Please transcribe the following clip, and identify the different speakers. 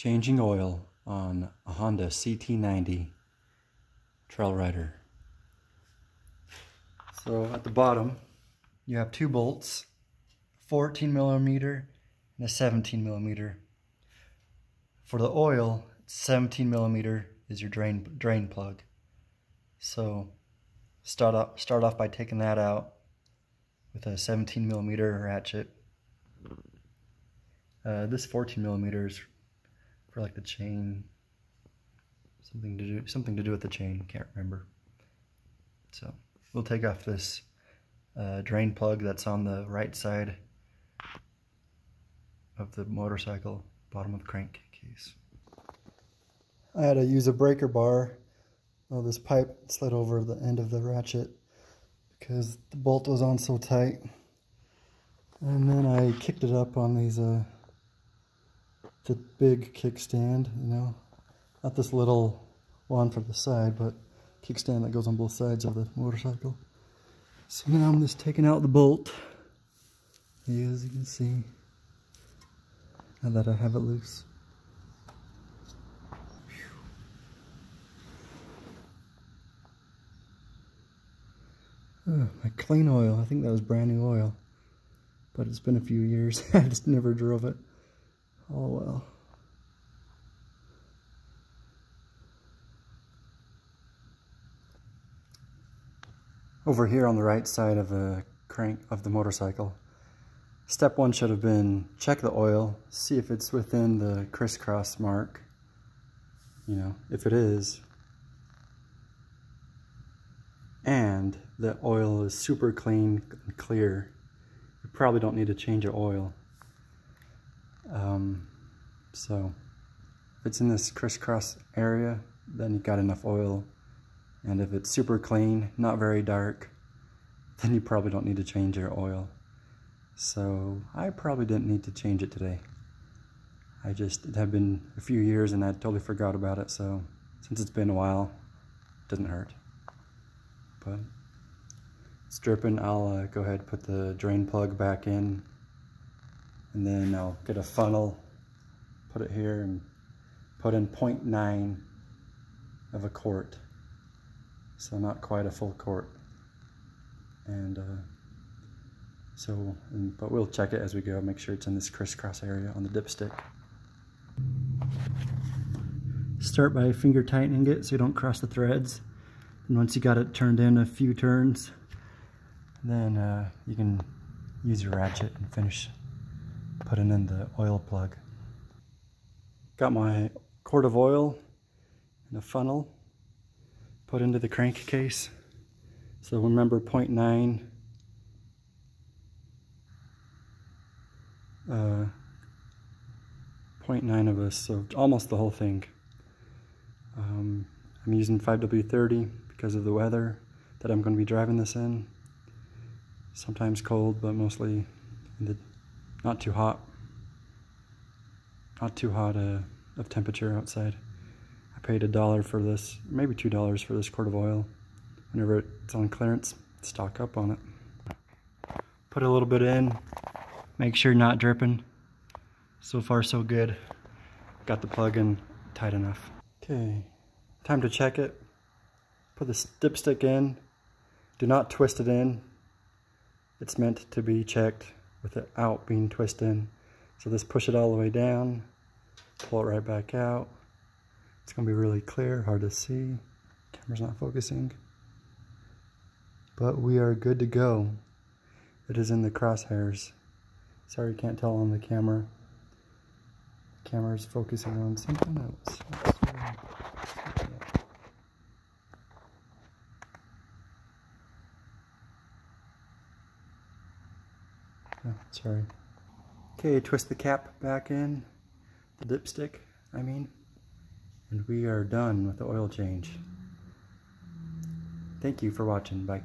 Speaker 1: Changing oil on a Honda CT90 trail rider. So at the bottom you have two bolts, 14mm and a 17mm. For the oil, 17mm is your drain plug. So start off by taking that out with a 17mm ratchet. This 14mm is for like the chain, something to do with the chain. Can't remember. So we'll take off this drain plug that's on the right side of the motorcycle, bottom of the crankcase. I had to use a breaker bar. Oh, this pipe slid over the end of the ratchet because the bolt was on so tight. And then I kicked it up on these the big kickstand, you know, not this little one for the side, but kickstand that goes on both sides of the motorcycle. So now I'm just taking out the bolt, as you can see, now that I have it loose. Oh, my clean oil, I think that was brand new oil, but it's been a few years. I just never drove it. Oh well. Over here on the right side of the crank of the motorcycle, step one should have been check the oil, see if it's within the crisscross mark. You know, if it is, and the oil is super clean and clear, you probably don't need to change your oil. So if it's in this crisscross area, then you've got enough oil. And if it's super clean, not very dark, then you probably don't need to change your oil. So I probably didn't need to change it today. It had been a few years and I totally forgot about it. So since it's been a while, it doesn't hurt. But it's dripping. I'll go ahead and put the drain plug back in, and then I'll get a funnel, put it here, and put in 0.9 of a quart. So not quite a full quart. And but we'll check it as we go, make sure it's in this crisscross area on the dipstick. Start by finger tightening it so you don't cross the threads. And once you got it turned in a few turns, then you can use your ratchet and finish putting in the oil plug. Got my quart of oil in a funnel, put into the crankcase. So remember 0.9 0.9 of this, so almost the whole thing. I'm using 5W30 because of the weather that I'm going to be driving this in. Sometimes cold, but mostly not too hot. Not too hot of temperature outside. I paid $1 for this, maybe $2 for this quart of oil. Whenever it's on clearance, stock up on it. Put a little bit in, make sure not dripping. So far so good. Got the plug in tight enough. Okay, time to check it. Put the dipstick in. Do not twist it in. It's meant to be checked without being twisted in. So just push it all the way down, pull it right back out. It's going to be really clear, hard to see. Camera's not focusing. But we are good to go. It is in the crosshairs. Sorry you can't tell on the camera. The camera's focusing on something else. Oh, sorry. Okay, twist the cap back in, the dipstick, I mean, and we are done with the oil change. Thank you for watching. Bye.